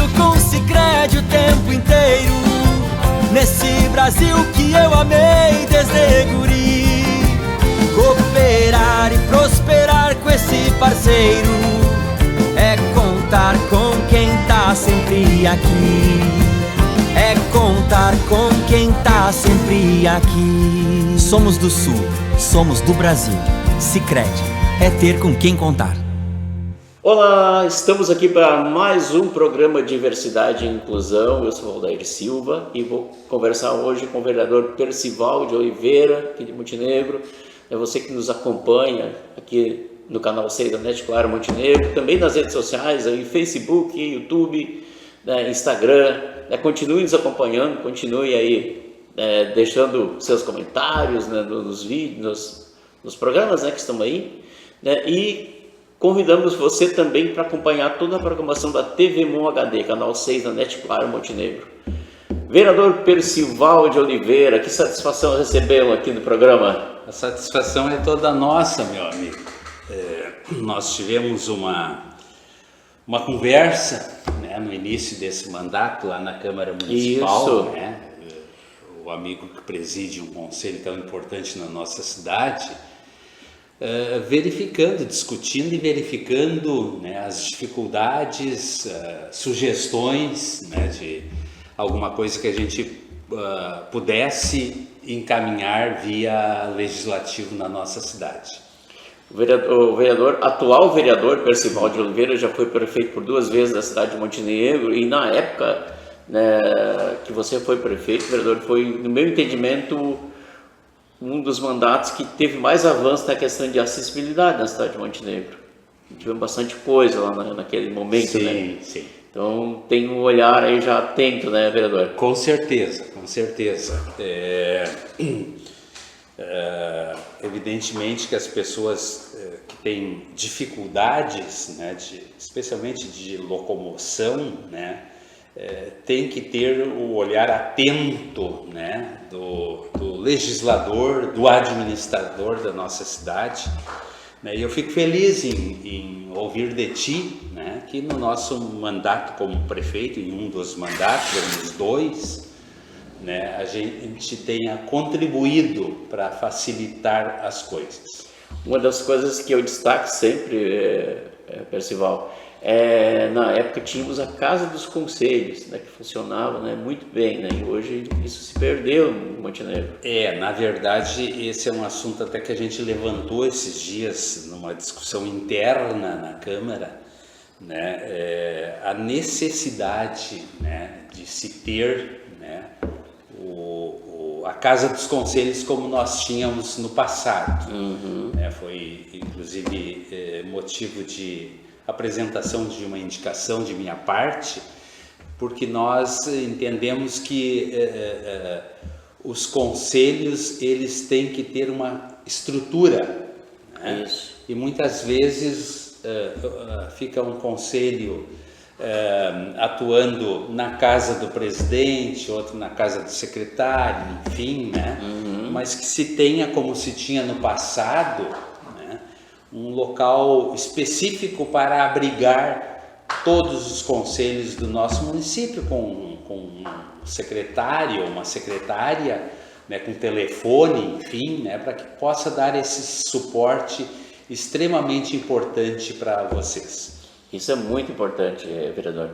com o Sicredi o tempo inteiro, nesse Brasil que eu amei desde guri. Cooperar e prosperar com esse parceiro é contar com quem tá sempre aqui. É contar com quem tá sempre aqui. Somos do Sul, somos do Brasil. Sicredi é ter com quem contar. Olá, estamos aqui para mais um programa Diversidade e Inclusão. Eu sou o Aldair Silva e vou conversar hoje com o vereador Percival de Oliveira, aqui de Montenegro. É você que nos acompanha aqui no canal 6 da NET Claro Montenegro, também nas redes sociais, aí, Facebook, YouTube, né, Instagram. Continue nos acompanhando, continue aí deixando seus comentários, né, nos vídeos, nos programas, né, que estão aí, né, e convidamos você também para acompanhar toda a programação da TV Mon HD, canal 6 da NET Claro Montenegro. Vereador Percival de Oliveira, que satisfação recebê-lo aqui no programa. A satisfação é toda nossa, meu amigo. Nós tivemos uma conversa, né, no início desse mandato lá na Câmara Municipal, né, o amigo que preside um conselho tão importante na nossa cidade, discutindo e verificando, né, as dificuldades, sugestões, né, de alguma coisa que a gente pudesse encaminhar via legislativo na nossa cidade. Atual vereador Percival de Oliveira já foi prefeito por 2 vezes da cidade de Montenegro, e na época, né, que você foi prefeito, vereador, foi, no meu entendimento, um dos mandatos que teve mais avanço na questão de acessibilidade na cidade de Montenegro. Tivemos bastante coisa lá naquele momento, sim, né? Sim. Então tem um olhar aí já atento, né, vereador? Com certeza, com certeza. Evidentemente que as pessoas que têm dificuldades, né, especialmente de locomoção, né, tem que ter o olhar atento, né, do legislador, do administrador da nossa cidade, né, e eu fico feliz em ouvir de ti, né, que no nosso mandato como prefeito, em um dos mandatos, nos 2, né, a gente tenha contribuído para facilitar as coisas. Uma das coisas que eu destaco sempre, Percival, na época tínhamos a Casa dos Conselhos, né, que funcionava, né, muito bem, né, e hoje isso se perdeu em Montenegro. Na verdade, esse é um assunto até que a gente levantou esses dias numa discussão interna na Câmara, né, a necessidade, né, de se ter, né, a Casa dos Conselhos como nós tínhamos no passado. Foi inclusive motivo de apresentação de uma indicação de minha parte, porque nós entendemos que os conselhos eles têm que ter uma estrutura, né? Isso. E muitas vezes fica um conselho atuando na casa do presidente, outro na casa do secretário, enfim, né? Mas que se tenha, como se tinha no passado, né, um local específico para abrigar todos os conselhos do nosso município, com um secretário, uma secretária, né, com telefone, enfim, né, para que possa dar esse suporte extremamente importante para vocês. Isso é muito importante, vereador.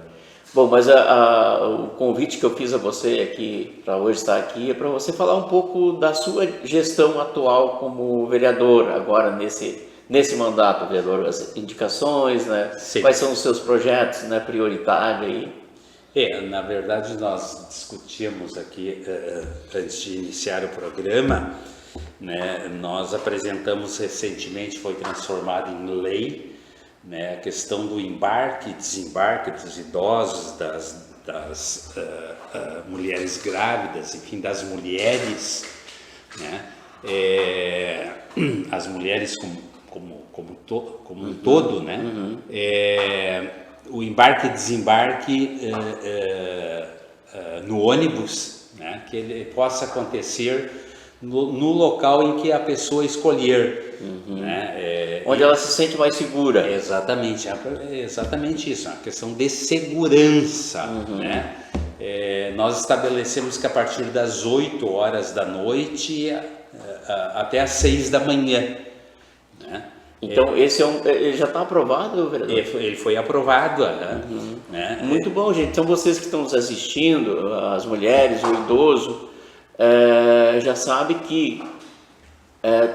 Bom, mas o convite que eu fiz a você aqui, para hoje estar aqui, é para você falar um pouco da sua gestão atual como vereador, agora nesse mandato, vereador, as indicações, né? Sim. Quais são os seus projetos, né, prioritários aí? Na verdade, nós discutimos aqui, antes de iniciar o programa, né, nós apresentamos recentemente, foi transformado em lei, né, a questão do embarque e desembarque dos idosos, das mulheres grávidas, enfim, das mulheres, né, as mulheres como um todo, né, o embarque e desembarque no ônibus, né, que ele possa acontecer no local em que a pessoa escolher. Né? Onde ela se sente mais segura. Exatamente, é exatamente isso, é uma questão de segurança. Né? Nós estabelecemos que a partir das 8 horas da noite até às 6 da manhã. Né? Então, ele já está aprovado, vereador? Ele foi aprovado. Né? Muito bom, gente. Então, vocês que estão nos assistindo, as mulheres, o idoso, já sabe que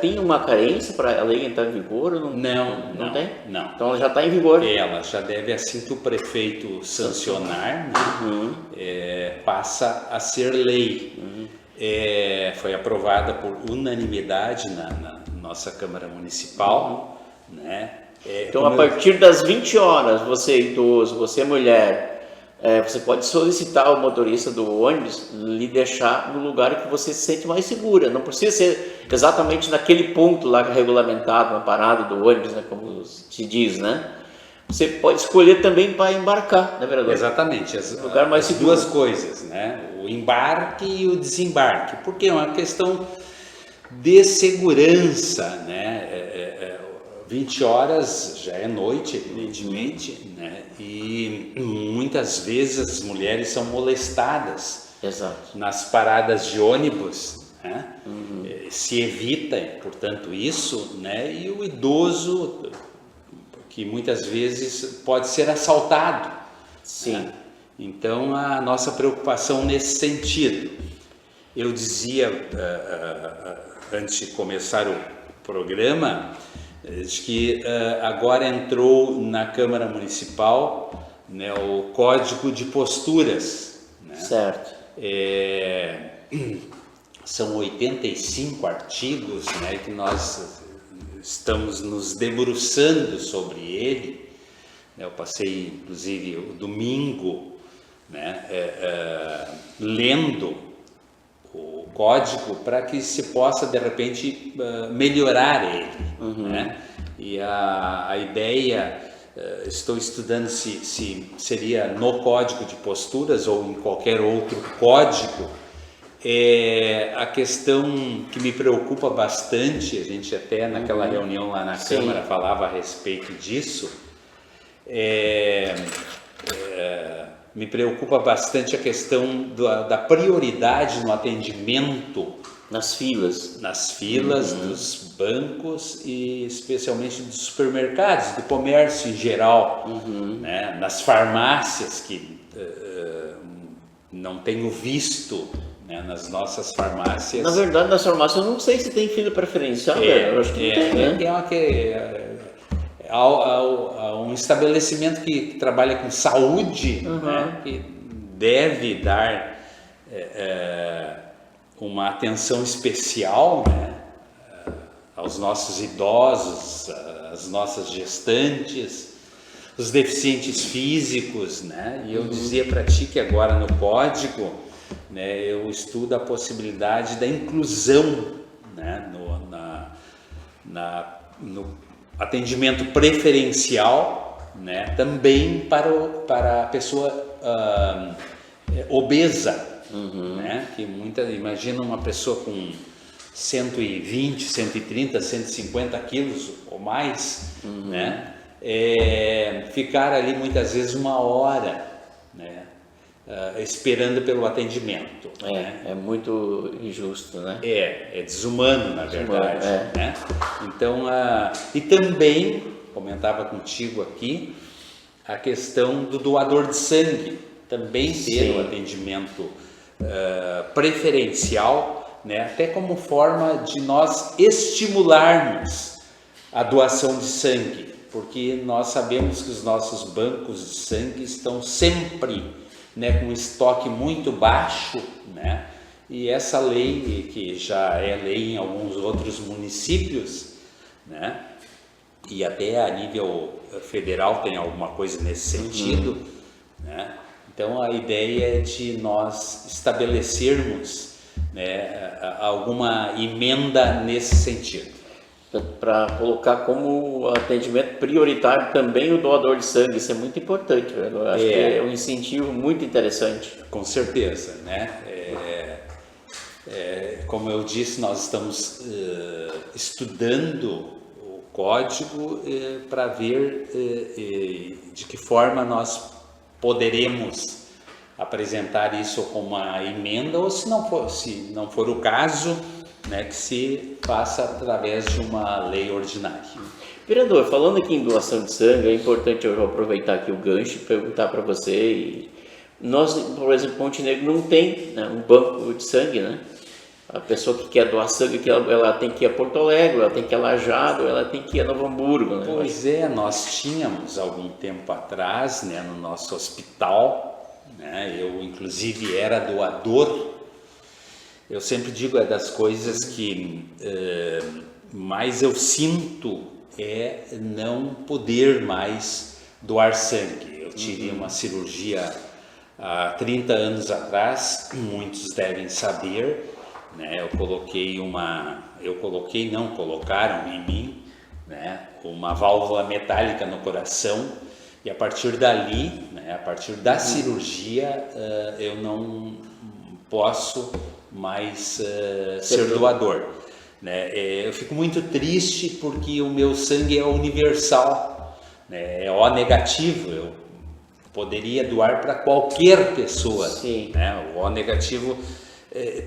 tem uma carência para a lei entrar em vigor? Ou não tem? Não. Então, ela já está em vigor? Ela já deve, assim que o prefeito sancionar, né? Passa a ser lei. Foi aprovada por unanimidade na nossa Câmara Municipal. Né? Então, a partir das 20 horas, você idoso, você mulher, você pode solicitar ao motorista do ônibus lhe deixar no lugar que você se sente mais segura. Não precisa ser exatamente naquele ponto lá regulamentado, na parada do ônibus, né, como se diz, né? Você pode escolher também para embarcar, né, vereador? Exatamente, lugar mais as duas coisas, né? O embarque e o desembarque, porque é uma questão de segurança, né? 20 horas já é noite, evidentemente, né? E muitas vezes as mulheres são molestadas. Exato. Nas paradas de ônibus, né? Se evita, portanto, isso, né? E o idoso, que muitas vezes pode ser assaltado. Sim. Né? Então, a nossa preocupação nesse sentido. Eu dizia, antes de começar o programa, que agora entrou na Câmara Municipal, né, o Código de Posturas. Né? Certo. São 85 artigos, né, que nós estamos nos debruçando sobre ele. Eu passei, inclusive, o domingo, né, lendo o código para que se possa, de repente, melhorar ele. Né? E a ideia, estou estudando se seria no Código de Posturas ou em qualquer outro código. A questão que me preocupa bastante, a gente até naquela reunião lá na Câmara falava a respeito disso, me preocupa bastante a questão da prioridade no atendimento nas filas dos bancos e especialmente dos supermercados, do comércio em geral, né? Nas farmácias, que não tenho visto, né, nas nossas farmácias. Na verdade, nas farmácias eu não sei se tem fila preferencial, eu acho que não tem, né? Um estabelecimento que trabalha com saúde, né, que deve dar uma atenção especial, né, aos nossos idosos, às nossas gestantes, os deficientes físicos, né? E eu dizia para ti que agora no código, né, eu estudo a possibilidade da inclusão, né, no atendimento preferencial, né, também para a pessoa obesa, né, que imagina uma pessoa com 120, 130, 150 quilos ou mais, né, ficar ali muitas vezes 1 hora, né, esperando pelo atendimento. É muito injusto, né? É desumano, na verdade. Né? Então, e também, comentava contigo aqui, a questão do doador de sangue, também ter o atendimento preferencial, né? Até como forma de nós estimularmos a doação de sangue, porque nós sabemos que os nossos bancos de sangue estão sempre, né, com estoque muito baixo, né? E essa lei, que já é lei em alguns outros municípios, né, e até a nível federal tem alguma coisa nesse sentido, né? Então a ideia é de nós estabelecermos, né, alguma emenda nesse sentido. Para colocar como atendimento prioritário também o doador de sangue, isso é muito importante, eu acho que é um incentivo muito interessante. Com certeza, né? como eu disse, nós estamos estudando o código para ver de que forma nós poderemos apresentar isso como uma emenda, ou se não for o caso, né, que se faça através de uma lei ordinária. Vereador, falando aqui em doação de sangue, é importante eu aproveitar aqui o gancho e perguntar para você. Nós, por exemplo, Montenegro não tem, né, um banco de sangue, né? A pessoa que quer doar sangue, ela tem que ir a Porto Alegre, ela tem que ir a Lajado, ela tem que ir a Novo Hamburgo, né? Pois é, nós tínhamos algum tempo atrás, né, no nosso hospital, né, eu inclusive era doador. Eu sempre digo, é das coisas que mais eu sinto é não poder mais doar sangue. Eu tive uma cirurgia há 30 anos atrás, muitos devem saber, né? Colocaram em mim, né, uma válvula metálica no coração, e a partir dali, né, a partir da cirurgia, eu não posso mais ser doador, né? Eu fico muito triste porque o meu sangue é universal, né? É O negativo. Eu poderia doar para qualquer pessoa. Sim. Né? O O negativo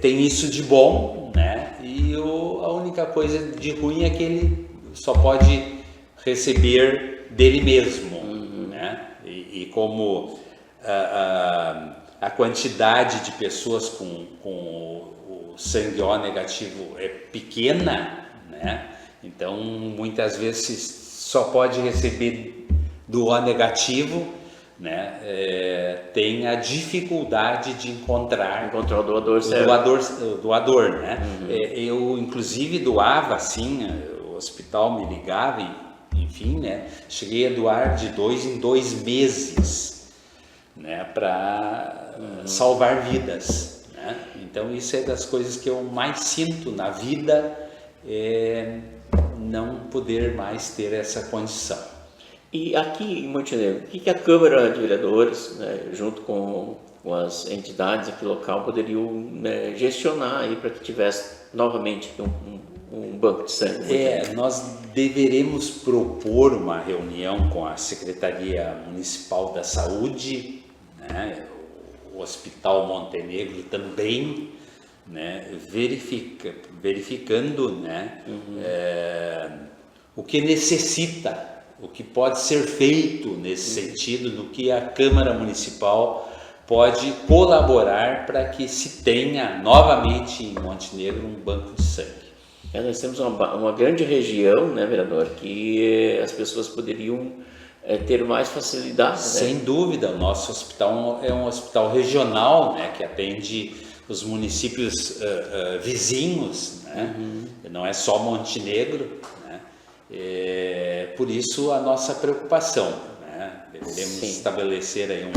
tem isso de bom, né? E a única coisa de ruim é que ele só pode receber dele mesmo, né? E como a quantidade de pessoas com o sangue O negativo é pequena, né? Então muitas vezes só pode receber do O negativo, né? Tem a dificuldade de encontrar o doador certo. O doador, né? Eu inclusive doava assim, o hospital me ligava e, enfim, né? Cheguei a doar de 2 em 2 meses, né? Para salvar vidas, né? Então isso é das coisas que eu mais sinto na vida, não poder mais ter essa condição. E aqui em Montenegro, o que a Câmara de Vereadores, né, junto com as entidades aqui local, poderiam, né, gestionar aí para que tivesse novamente um banco de sangue? Nós deveremos propor uma reunião com a Secretaria Municipal da Saúde, né, o Hospital Montenegro também, né, verificando, né, o que necessita, o que pode ser feito nesse sentido, no que a Câmara Municipal pode colaborar para que se tenha novamente em Montenegro um banco de sangue. Nós temos uma grande região, né, vereador, que as pessoas poderiam ter mais facilidade. Sem né? dúvida, o nosso hospital é um hospital regional, né, que atende os municípios vizinhos, né? Não é só Montenegro, né? Por isso a nossa preocupação, né? Devemos estabelecer aí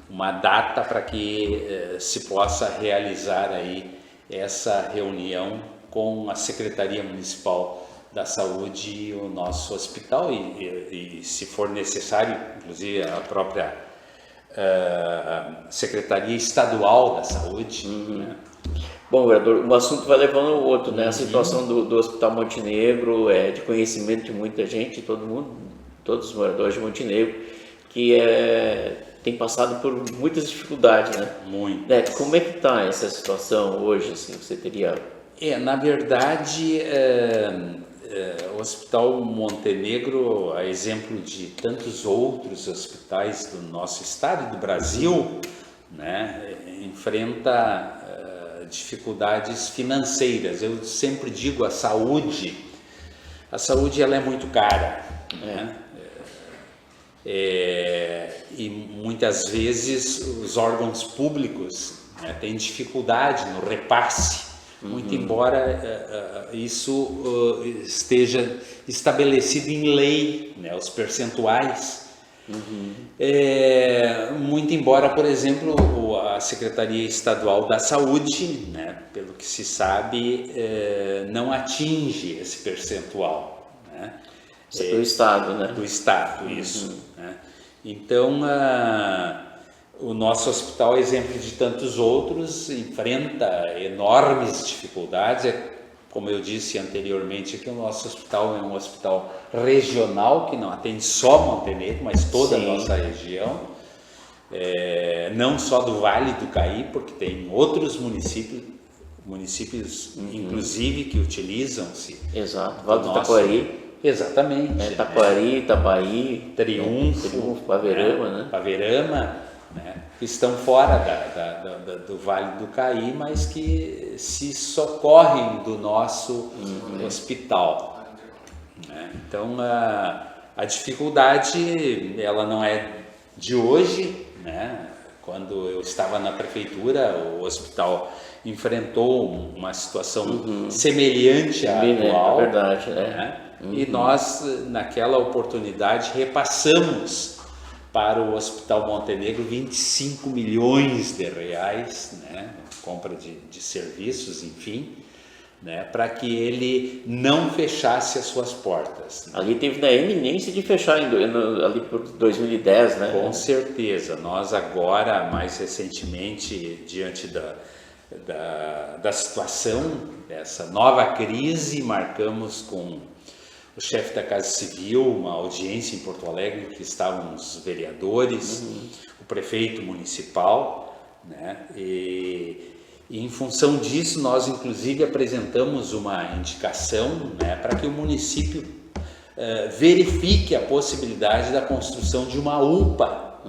uma data para que se possa realizar aí essa reunião com a Secretaria Municipal da Saúde e o nosso hospital e se for necessário, inclusive a própria Secretaria Estadual da Saúde. Né? Bom, vereador, um assunto vai levando ao outro, né? A situação do Hospital Montenegro é de conhecimento de muita gente, todos os moradores de Montenegro, que tem passado por muitas dificuldades, né? Muito. Né? Como é que está essa situação hoje, assim, você teria... Na verdade, o Hospital Montenegro, a exemplo de tantos outros hospitais do nosso estado e do Brasil, né, enfrenta dificuldades financeiras. Eu sempre digo, a saúde ela é muito cara, né? E muitas vezes os órgãos públicos, né, têm dificuldade no repasse. Muito embora isso esteja estabelecido em lei, né, os percentuais. Muito embora, por exemplo, a Secretaria Estadual da Saúde, né, pelo que se sabe, não atinge esse percentual. Né? Do Estado, né? Do Estado, isso. Né? Então, o nosso hospital, exemplo de tantos outros, enfrenta enormes dificuldades. Como eu disse anteriormente, que o nosso hospital é um hospital regional, que não atende só Montenegro, mas toda a nossa região. Não só do Vale do Caí, porque tem outros municípios inclusive, que utilizam-se. Exato, Vale do Taquari. Exatamente. Taquari, Itapaí, Triunfo, Paverama, né? Paverama, né? Que estão fora do Vale do Caí, mas que se socorrem do nosso hospital. Né? Então, a dificuldade, ela não é de hoje, né? Quando eu estava na prefeitura, o hospital enfrentou uma situação semelhante à atual. É verdade, né? E nós, naquela oportunidade, repassamos para o Hospital Montenegro 25 milhões de reais, né? Compra de serviços, enfim, né? Para que ele não fechasse as suas portas. Né? Ali teve na iminência de fechar ali por 2010, né? Com certeza. Nós agora, mais recentemente, diante da situação, dessa nova crise, marcamos com o chefe da Casa Civil uma audiência em Porto Alegre, que estavam os vereadores, o prefeito municipal, né? E em função disso, nós inclusive apresentamos uma indicação, né, para que o município verifique a possibilidade da construção de uma UPA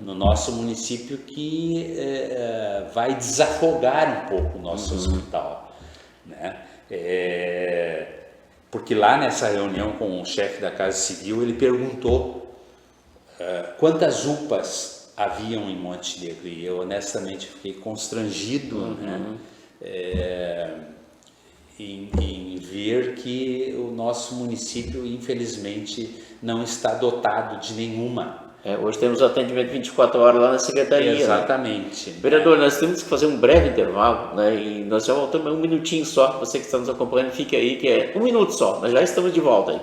no nosso município, que vai desafogar um pouco o nosso hospital, né? Porque lá nessa reunião com o chefe da Casa Civil, ele perguntou quantas UPAs haviam em Montenegro, e eu honestamente fiquei constrangido, né? Em ver que o nosso município, infelizmente, não está dotado de nenhuma. Hoje temos atendimento 24 horas lá na secretaria. Exatamente. Né? Vereador, nós temos que fazer um breve intervalo, né? E nós já voltamos um minutinho só. Você que está nos acompanhando, fique aí, que é um minuto só. Nós já estamos de volta aí.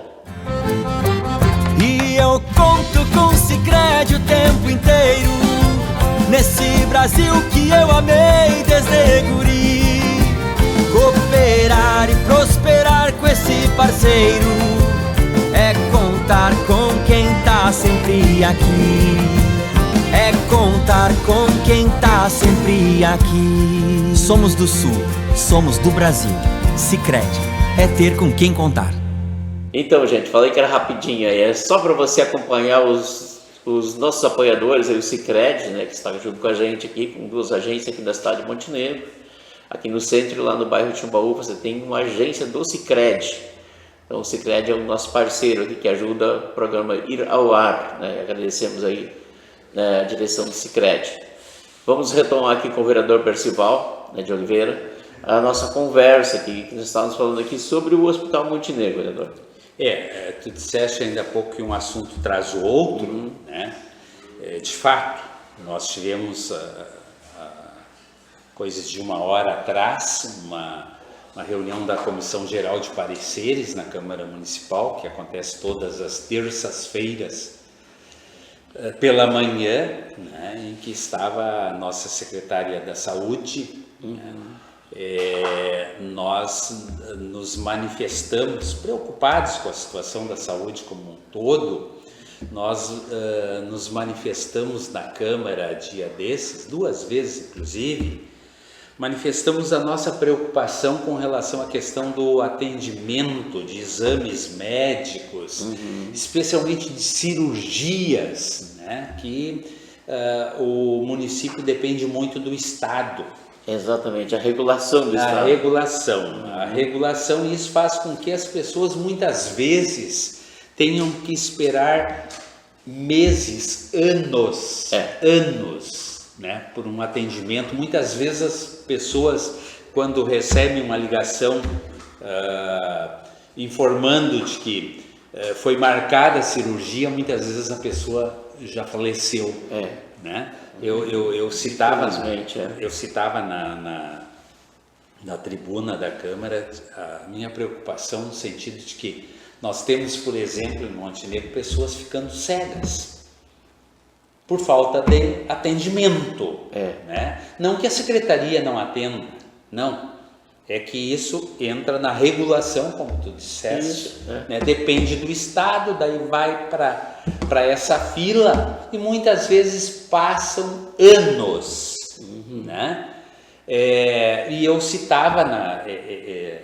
E eu conto com o Sicredi o tempo inteiro, nesse Brasil que eu amei desde guri. Cooperar e prosperar com esse parceiro é contar com quem tá sempre aqui. É contar com quem tá sempre aqui. Somos do Sul, somos do Brasil. Sicredi é ter com quem contar. Então, gente, falei que era rapidinho aí. É só para você acompanhar os nossos apoiadores, aí, o Sicredi, né, que está junto com a gente aqui, com 2 agências aqui da cidade de Montenegro. Aqui no centro, lá no bairro Timbaú, você tem uma agência do Sicredi. Então, o Sicredi é o nosso parceiro aqui, que ajuda o programa a ir ao ar, né? Agradecemos aí, né, a direção do Sicredi. Vamos retomar aqui com o vereador Percival, né, de Oliveira, a nossa conversa aqui, que nós estávamos falando aqui sobre o Hospital Montenegro, vereador. Tu disseste ainda há pouco que um assunto traz o outro, né? De fato, nós tivemos coisas de 1 hora atrás, uma reunião da Comissão Geral de Pareceres na Câmara Municipal, que acontece todas as terças-feiras pela manhã, né, em que estava a nossa secretária da Saúde. Nós nos manifestamos preocupados com a situação da saúde como um todo. Nós nos manifestamos na Câmara dia desses, 2 vezes inclusive, manifestamos a nossa preocupação com relação à questão do atendimento de exames médicos, especialmente de cirurgias, né, que o município depende muito do Estado. Exatamente, a regulação do Estado. A regulação, e isso faz com que as pessoas muitas vezes tenham que esperar meses, anos, né, por um atendimento. Muitas vezes as pessoas, quando recebem uma ligação informando de que foi marcada a cirurgia, muitas vezes a pessoa já faleceu. Né? Eu citava na tribuna da Câmara a minha preocupação no sentido de que nós temos, por exemplo, em Montenegro, pessoas ficando cegas. por falta de atendimento. Né? Não que a secretaria não atenda, não. É que isso entra na regulação, como tu disseste, né? Depende do estado, daí vai para essa fila e muitas vezes passam anos. Né? E eu citava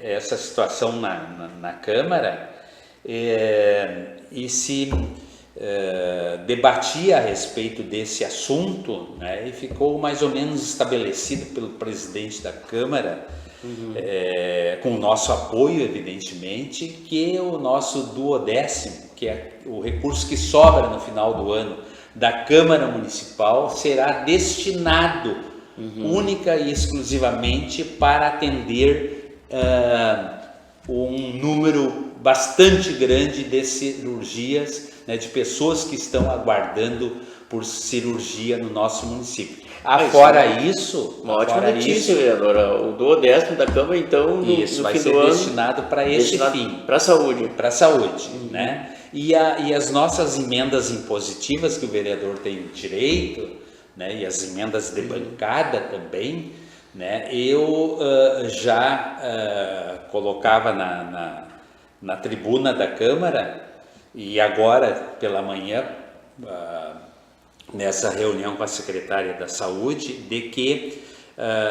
essa situação na Câmara e se debatia a respeito desse assunto, né? E ficou mais ou menos estabelecido pelo presidente da Câmara, com o nosso apoio, evidentemente, que o nosso 12º, que é o recurso que sobra no final do ano da Câmara Municipal, será destinado única e exclusivamente para atender um número bastante grande de cirurgias, né, de pessoas que estão aguardando por cirurgia no nosso município. Fora isso, uma ótima notícia, vereadora. O 12º da Câmara, então, no vai fim ser do ano, destinado para esse fim. Para a saúde. Para a saúde, né? E as nossas emendas impositivas, que o vereador tem direito, né? E as emendas de bancada também, né? Eu já colocava na tribuna da Câmara, e agora pela manhã, nessa reunião com a secretária da Saúde, de que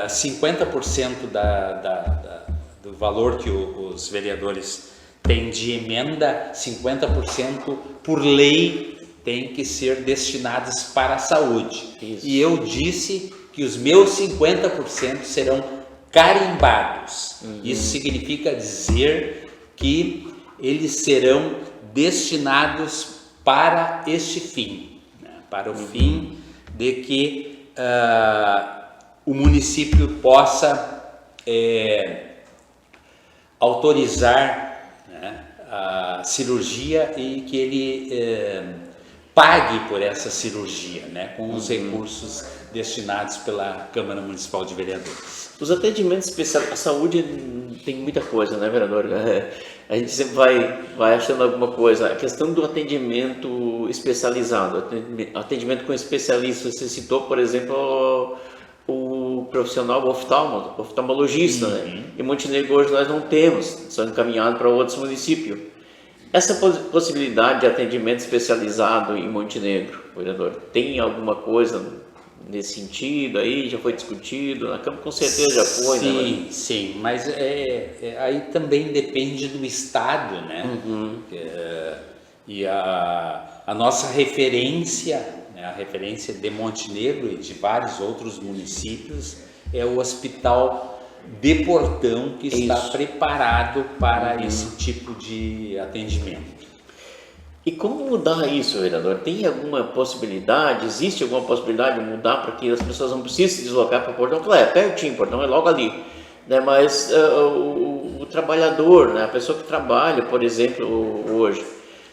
50% do valor que os vereadores têm de emenda, 50% por lei tem que ser destinados para a saúde. Isso. E eu disse que os meus 50% serão carimbados. Isso significa dizer que eles serão destinados para este fim. Para o fim de que o município possa autorizar, né, a cirurgia e que ele pague por essa cirurgia, né, com os recursos destinados pela Câmara Municipal de Vereadores. Os atendimentos especiais, a saúde tem muita coisa, né, vereador? A gente sempre vai achando alguma coisa. A questão do atendimento especializado, atendimento com especialista, você citou, por exemplo, o profissional oftalmologista, né? Em Montenegro hoje nós não temos, são encaminhados para outros municípios. Essa possibilidade de atendimento especializado em Montenegro, vereador, tem alguma coisa nesse sentido aí? Já foi discutido? Na Câmara com certeza já foi, sim, né? Sim, mas aí também depende do estado, né? E a nossa referência, né, a referência de Montenegro e de vários outros municípios é o Hospital de Portão, que está preparado para esse tipo de atendimento. E como mudar isso, vereador? Tem alguma possibilidade, existe alguma possibilidade de mudar para que as pessoas não precisem se deslocar para o Portão? Claro, é pertinho, o Portão é logo ali, né? Mas o trabalhador, né? A pessoa que trabalha, por exemplo, hoje,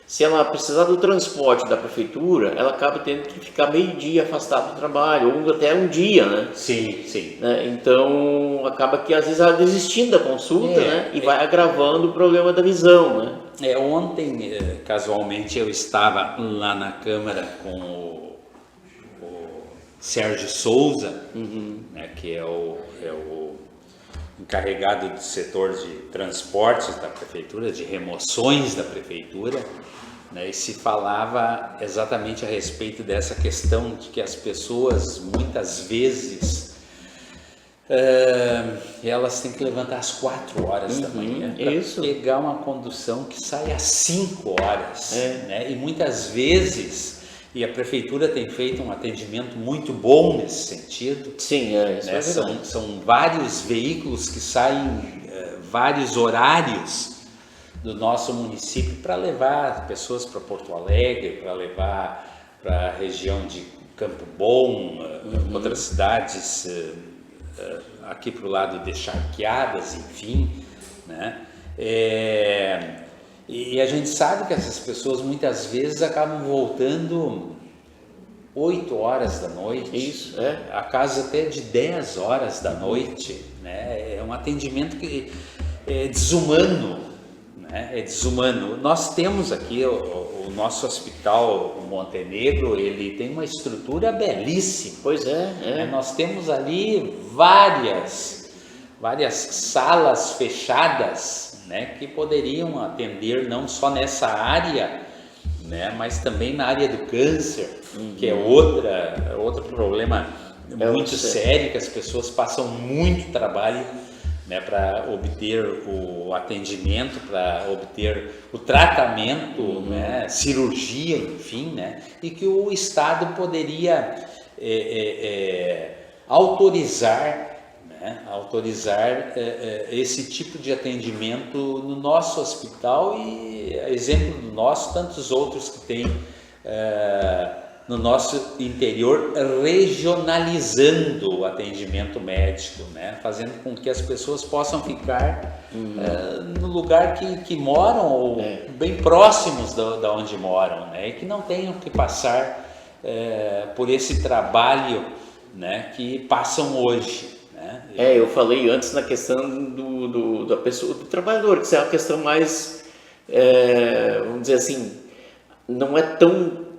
se ela precisar do transporte da prefeitura, ela acaba tendo que ficar meio dia afastado do trabalho, ou até um dia, né? Sim, sim. Né? Então, acaba que às vezes ela desistindo da consulta, né? E vai agravando o problema da visão, né? Ontem, casualmente, eu estava lá na Câmara com o Sérgio Souza, né, que é o encarregado do setor de transportes da prefeitura, de remoções da prefeitura, né, e se falava exatamente a respeito dessa questão de que as pessoas, muitas vezes, elas têm que levantar às 4 horas da manhã para pegar uma condução que sai às 5 horas. Né? E muitas vezes, e a prefeitura tem feito um atendimento muito bom nesse sentido. Sim, isso né? é verdade. São vários veículos que saem vários horários do nosso município para levar pessoas para Porto Alegre, para levar para a região de Campo Bom, outras cidades aqui para o lado de Charqueadas, enfim, né? E a gente sabe que essas pessoas muitas vezes acabam voltando 8 horas da noite, a casa até de 10 horas da noite, né? É um atendimento que é desumano, né? né? É desumano. Nós temos aqui o nosso hospital, o Montenegro, ele tem uma estrutura belíssima. Pois é. Né? Nós temos ali várias salas fechadas, né, que poderiam atender não só nessa área, né, mas também na área do câncer, que é outro problema muito sério, que as pessoas passam muito trabalho, né, para obter o atendimento, para obter o tratamento, né, cirurgia, enfim, né, e que o Estado poderia autorizar esse tipo de atendimento no nosso hospital e, exemplo do nosso, tantos outros que tem no nosso interior, regionalizando o atendimento médico, né? Fazendo com que as pessoas possam ficar no lugar que moram ou bem próximos da onde moram, né? E que não tenham que passar por esse trabalho, né, que passam hoje. Eu falei antes na questão da pessoa, do trabalhador, que é uma questão mais, vamos dizer assim, não é tão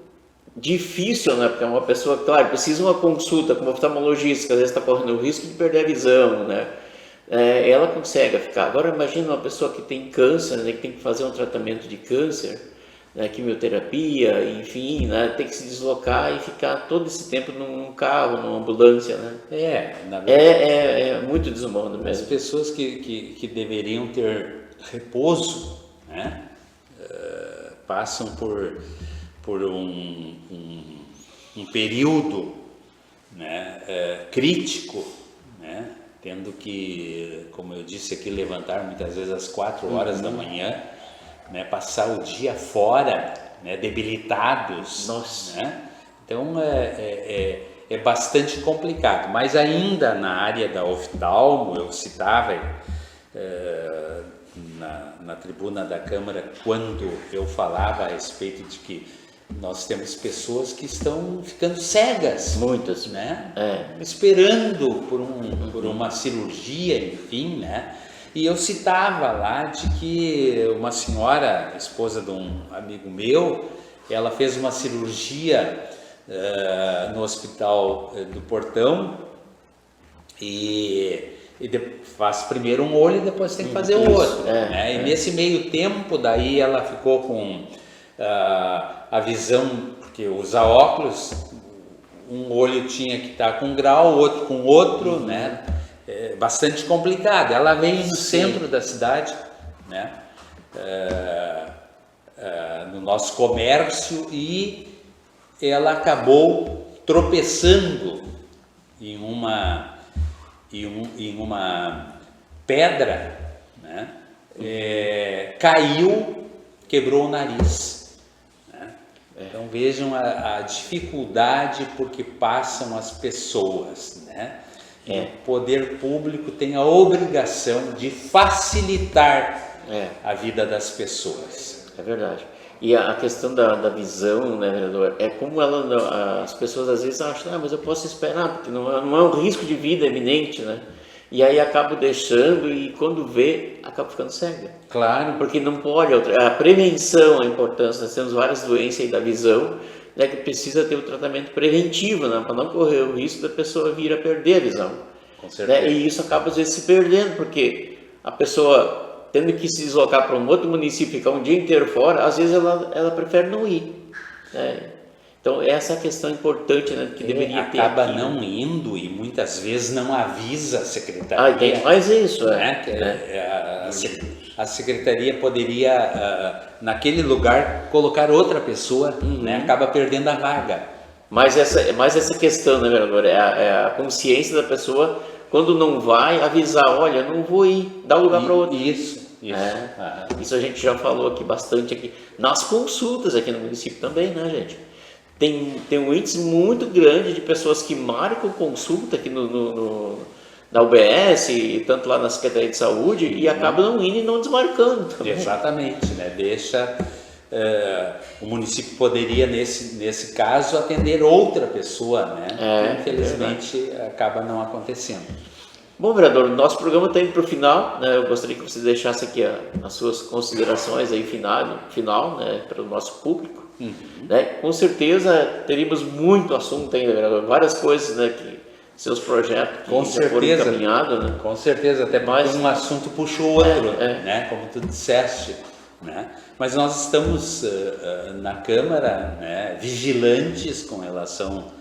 difícil, né? Porque é uma pessoa, claro, precisa de uma consulta com um oftalmologista, que às vezes está correndo o risco de perder a visão, né? Ela consegue ficar. Agora imagina uma pessoa que tem câncer, né, que tem que fazer um tratamento de câncer, né, quimioterapia, enfim, né, tem que se deslocar e ficar todo esse tempo num carro, numa ambulância, né? Na verdade, é muito desumano mesmo. As pessoas que deveriam ter repouso, né, passam por um período, né, crítico, né, tendo que, como eu disse aqui, levantar muitas vezes às 4 horas da manhã, né, passar o dia fora, né, debilitados. Nossa. Né? Então é bastante complicado, mas ainda na área da oftalmo, eu citava na tribuna da Câmara, quando eu falava a respeito de que nós temos pessoas que estão ficando cegas. Muitas. Né? Esperando por uma cirurgia, enfim, né? E eu citava lá de que uma senhora, esposa de um amigo meu, ela fez uma cirurgia no hospital do Portão e faz primeiro um olho e depois tem que fazer o outro. Né? E nesse meio tempo, daí ela ficou com a visão, porque usa óculos, um olho tinha que estar com um grau, o outro com outro, né? Bastante complicado. Ela veio no centro da cidade, né, no nosso comércio, e ela acabou tropeçando em uma pedra, né, caiu, quebrou o nariz. Né? Então vejam a dificuldade por que passam as pessoas, né? O poder público tem a obrigação de facilitar a vida das pessoas. É verdade. E a questão da visão, né, vereador, é como as pessoas às vezes acham, mas eu posso esperar, porque não é um risco de vida eminente, né? E aí acabo deixando e quando vê, acaba ficando cega. Claro. Porque não pode, a prevenção é importante, nós temos várias doenças aí da visão, né, que precisa ter o tratamento preventivo, né, para não correr o risco da pessoa vir a perder a visão. Com certeza. Né, e isso acaba às vezes se perdendo, porque a pessoa tendo que se deslocar para um outro município, ficar um dia inteiro fora, às vezes ela prefere não ir. Né? Então essa é a questão importante, né, que deveria ter. Acaba aqui, não indo e muitas vezes não avisa a secretaria. Tem mais isso, né? A secretaria poderia, naquele lugar, colocar outra pessoa, né? Acaba perdendo a vaga. Mas essa questão, né, vereador, é a consciência da pessoa, quando não vai, avisar, olha, não vou ir, dá lugar para outro. Isso. Isso a gente já falou aqui bastante aqui. Nas consultas aqui no município também, né, gente? Tem um índice muito grande de pessoas que marcam consulta aqui na UBS, e tanto lá na Secretaria de Saúde, e acabam não indo e não desmarcando também. Exatamente, né? O município poderia, nesse caso, atender outra pessoa, né? Que, infelizmente, acaba não acontecendo. Bom, vereador, nosso programa está indo para o final, né? Eu gostaria que você deixasse aqui as suas considerações aí final, né, para o nosso público. Né? Com certeza teríamos muito assunto ainda, vereador, várias coisas, né, que seus projetos que já foram encaminhados, né? Com certeza, até mais um assunto puxa o outro, né? Como tu disseste, né? Mas nós estamos na Câmara, né, vigilantes com relação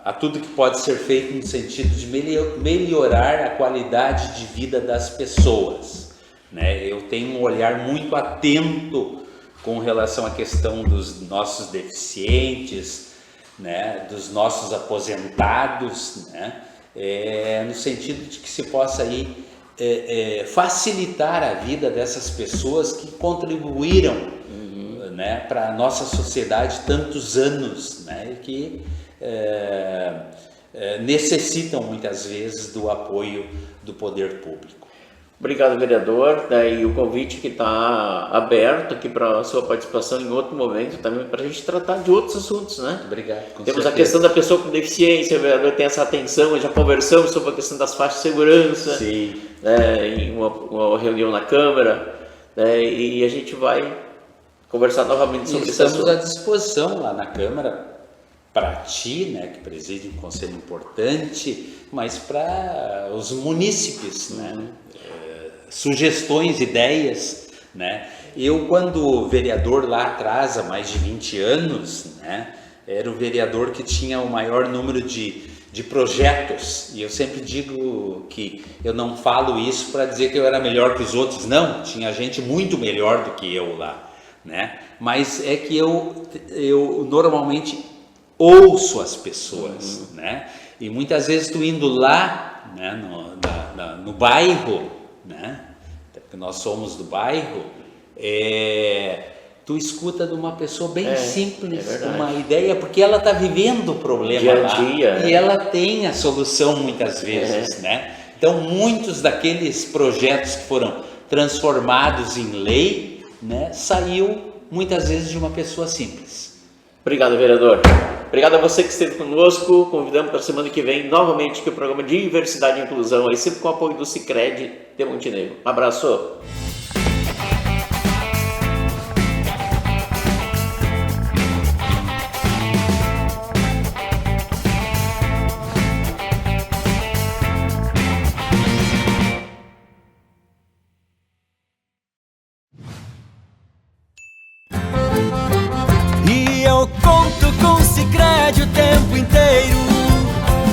a tudo que pode ser feito no sentido de melhorar a qualidade de vida das pessoas, né? Eu tenho um olhar muito atento com relação à questão dos nossos deficientes, né, dos nossos aposentados, né, no sentido de que se possa aí facilitar a vida dessas pessoas que contribuíram, né, para a nossa sociedade tantos anos, né, e que necessitam muitas vezes do apoio do poder público. Obrigado, vereador. E o convite que está aberto aqui para a sua participação em outro momento também, para a gente tratar de outros assuntos, né? Obrigado. Temos certeza a questão da pessoa com deficiência, o vereador tem essa atenção, já conversamos sobre a questão das faixas de segurança, sim, né, em uma reunião na Câmara, né, e a gente vai conversar novamente sobre isso. Estamos à disposição lá na Câmara para ti, né, que preside um conselho importante, mas para os munícipes, né? Sugestões, ideias, né? Eu, quando vereador lá atrás, há mais de 20 anos, né, era o vereador que tinha o maior número de projetos, e eu sempre digo que eu não falo isso para dizer que eu era melhor que os outros, não, tinha gente muito melhor do que eu lá, né? Mas é que eu normalmente ouço as pessoas, né? E muitas vezes tu indo lá, né, no bairro, né? Porque nós somos do bairro, tu escuta de uma pessoa bem simples, uma ideia, porque ela está vivendo o problema dia lá, a dia, e ela tem a solução muitas vezes, né? Então muitos daqueles projetos que foram transformados em lei, né, saiu muitas vezes de uma pessoa simples. Obrigado, vereador. Obrigado a você que esteve conosco. Convidamos para a semana que vem novamente que o programa Diversidade e Inclusão, aí sempre com o apoio do Sicredi de Montenegro. Um abraço.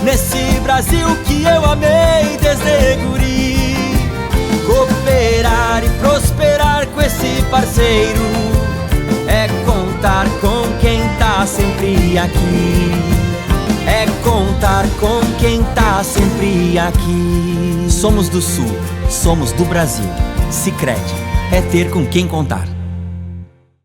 Nesse Brasil que eu amei desde guri, cooperar e prosperar com esse parceiro é contar com quem tá sempre aqui, é contar com quem tá sempre aqui. Somos do Sul, somos do Brasil. Sicredi é ter com quem contar.